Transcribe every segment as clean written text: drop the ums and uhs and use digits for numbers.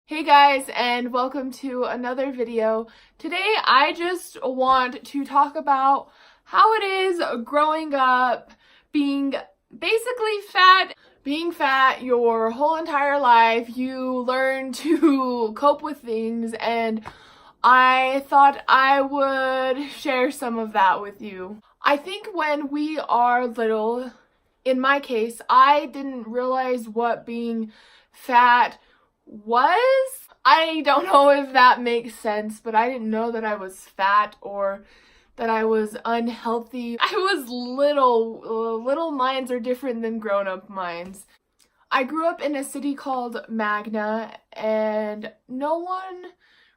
Hey guys, and welcome to another video. Today I just want to talk about how it is growing up being basically fat. Being fat your whole entire life, you learn to cope with things, and I thought I would share some of that with you. I think when we are little, in my case, I didn't realize what being fat was. I don't know if that makes sense, but I didn't know that I was fat or that I was unhealthy. I was little. Little minds are different than grown-up minds. I grew up in a city called Magna, and no one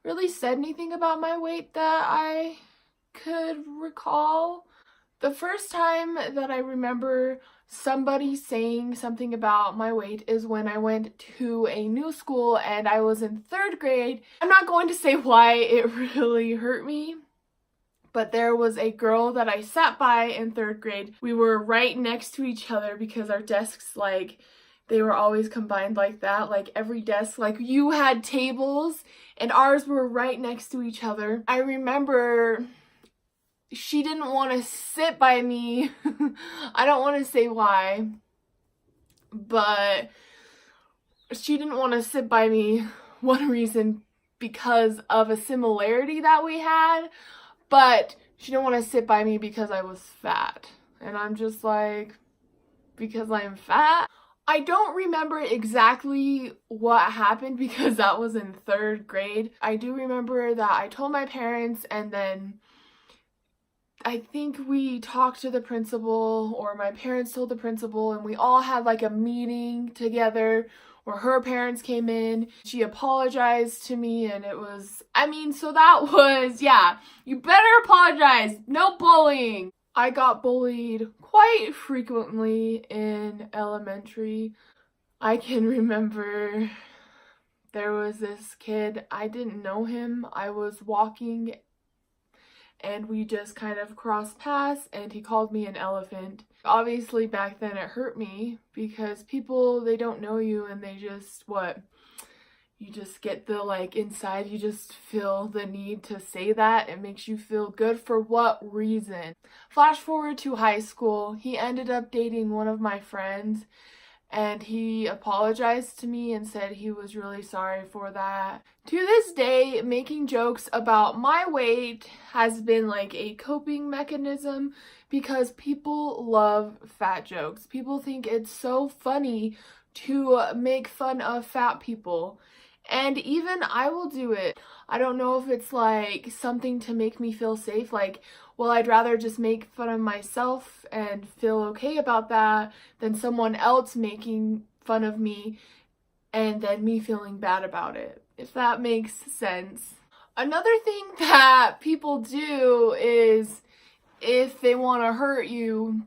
really said anything about my weight that I could recall. The first time that I remember somebody saying something about my weight is when I went to a new school and I was in 3rd grade. I'm not going to say why it really hurt me, but there was a girl that I sat by in 3rd grade. We were right next to each other because our desks, they were always combined like that. Every desk, you had tables and ours were right next to each other. I remember she didn't want to sit by me. I don't want to say why, but she didn't want to sit by me. One reason, because of a similarity that we had, but she didn't want to sit by me because I was fat. And I'm just like, because I'm fat? I don't remember exactly what happened because that was in 3rd grade. I do remember that I told my parents, and then I think we talked to the principal, or my parents told the principal, and we all had a meeting together where her parents came in. She apologized to me, and it was, so that was, yeah, you better apologize. No bullying. I got bullied quite frequently in elementary. I can remember there was this kid, I didn't know him. I was walking and we just kind of crossed paths, and he called me an elephant. Obviously back then it hurt me because people, they don't know you, and they just, you just get the, inside, you just feel the need to say that. It makes you feel good. For what reason? Flash forward to high school, he ended up dating one of my friends, and he apologized to me and said he was really sorry for that. To this day, making jokes about my weight has been a coping mechanism because people love fat jokes. People think it's so funny to make fun of fat people. And even I will do it. I don't know if it's something to make me feel safe. Well, I'd rather just make fun of myself and feel okay about that than someone else making fun of me and then me feeling bad about it, if that makes sense. Another thing that people do is, if they want to hurt you,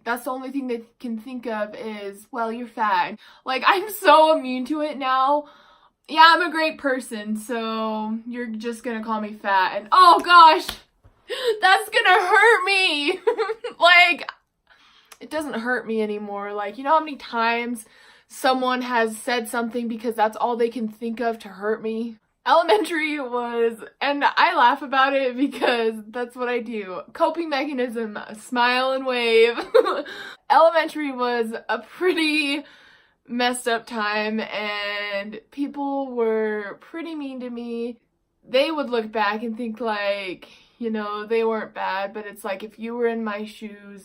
that's the only thing they can think of is, well, you're fat. I'm so immune to it now. Yeah, I'm a great person, so you're just gonna call me fat, and oh gosh, that's gonna hurt me. It doesn't hurt me anymore. You know how many times someone has said something because that's all they can think of to hurt me? Elementary was, and I laugh about it because that's what I do. Coping mechanism, smile and wave. Elementary was a pretty messed up time, and people were pretty mean to me. They would look back and think they weren't bad, but it's if you were in my shoes,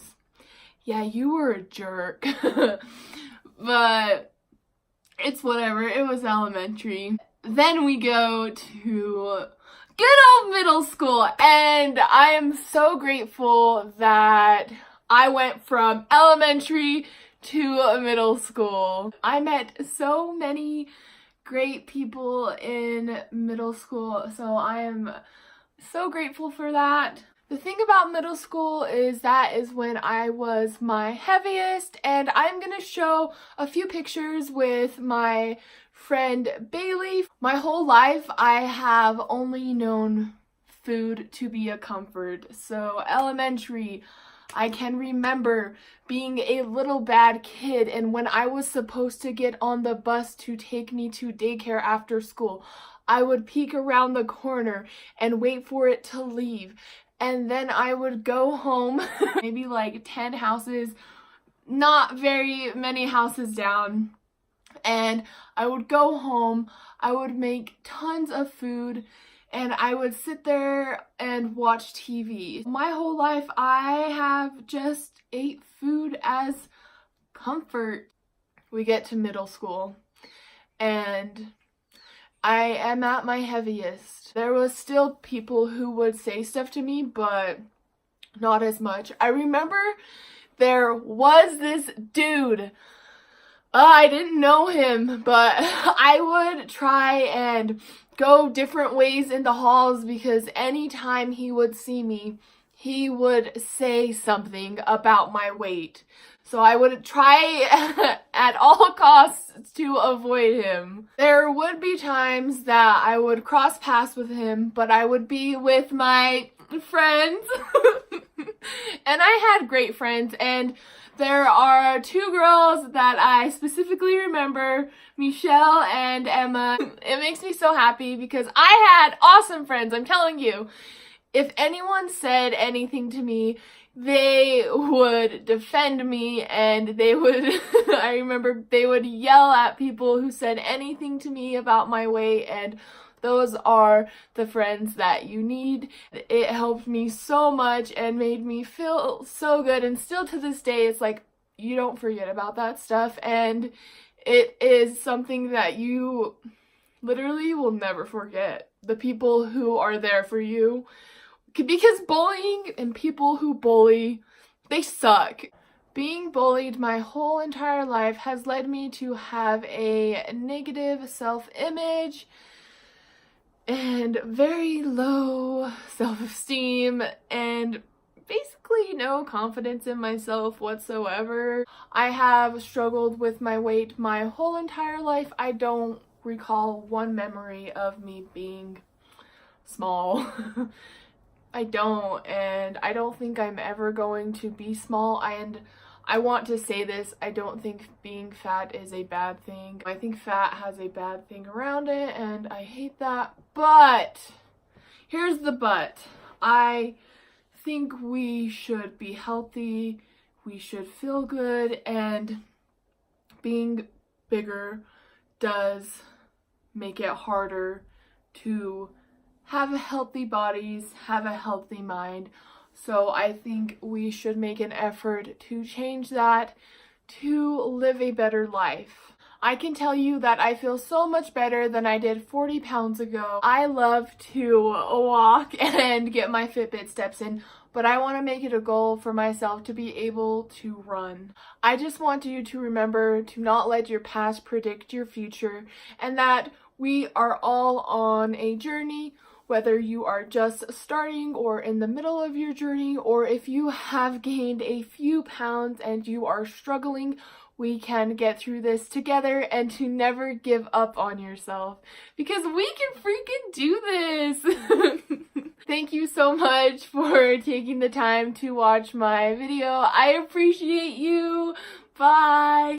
yeah, you were a jerk. But it's whatever. It was elementary. Then we go to good old middle school, and I am so grateful that I went from elementary to middle school. I met so many great people in middle school, so I am so grateful for that. The thing about middle school is that is when I was my heaviest, and I'm gonna show a few pictures with my friend Bailey. My whole life I have only known food to be a comfort. So elementary, I can remember being a little bad kid, and when I was supposed to get on the bus to take me to daycare after school, I would peek around the corner and wait for it to leave. And then I would go home, maybe like 10 houses, not very many houses down. And I would go home, I would make tons of food, and I would sit there and watch TV. My whole life, I have just ate food as comfort. We get to middle school, and I am at my heaviest. There was still people who would say stuff to me, but not as much. I remember there was this dude. I didn't know him, but I would try and go different ways in the halls because anytime he would see me, he would say something about my weight. So I would try at all costs to avoid him. There would be times that I would cross paths with him, but I would be with my friends. And I had great friends, and there are two girls that I specifically remember, Michelle and Emma. It makes me so happy because I had awesome friends, I'm telling you. If anyone said anything to me, they would defend me, and they would, I remember they would yell at people who said anything to me about my weight, and those are the friends that you need. It helped me so much and made me feel so good, and still to this day, it's like, you don't forget about that stuff, and it is something that you literally will never forget. The people who are there for you, because bullying and people who bully, they suck. Being bullied my whole entire life has led me to have a negative self-image and very low self-esteem and basically no confidence in myself whatsoever. I have struggled with my weight my whole entire life. I don't recall one memory of me being small. I don't, and I don't think I'm ever going to be small, and I want to say this, I don't think being fat is a bad thing. I think fat has a bad thing around it, and I hate that, but here's the but. I think we should be healthy, we should feel good, and being bigger does make it harder to have healthy bodies, have a healthy mind. So I think we should make an effort to change that, to live a better life. I can tell you that I feel so much better than I did 40 pounds ago. I love to walk and get my Fitbitttt steps in, but I want to make it a goal for myself to be able to run. I just want you to remember to not let your past predict your future, and that we are all on a journey. Whether you are just starting or in the middle of your journey, or if you have gained a few pounds and you are struggling, we can get through this together, and to never give up on yourself because we can freaking do this. Thank you so much for taking the time to watch my video. I appreciate you. Bye.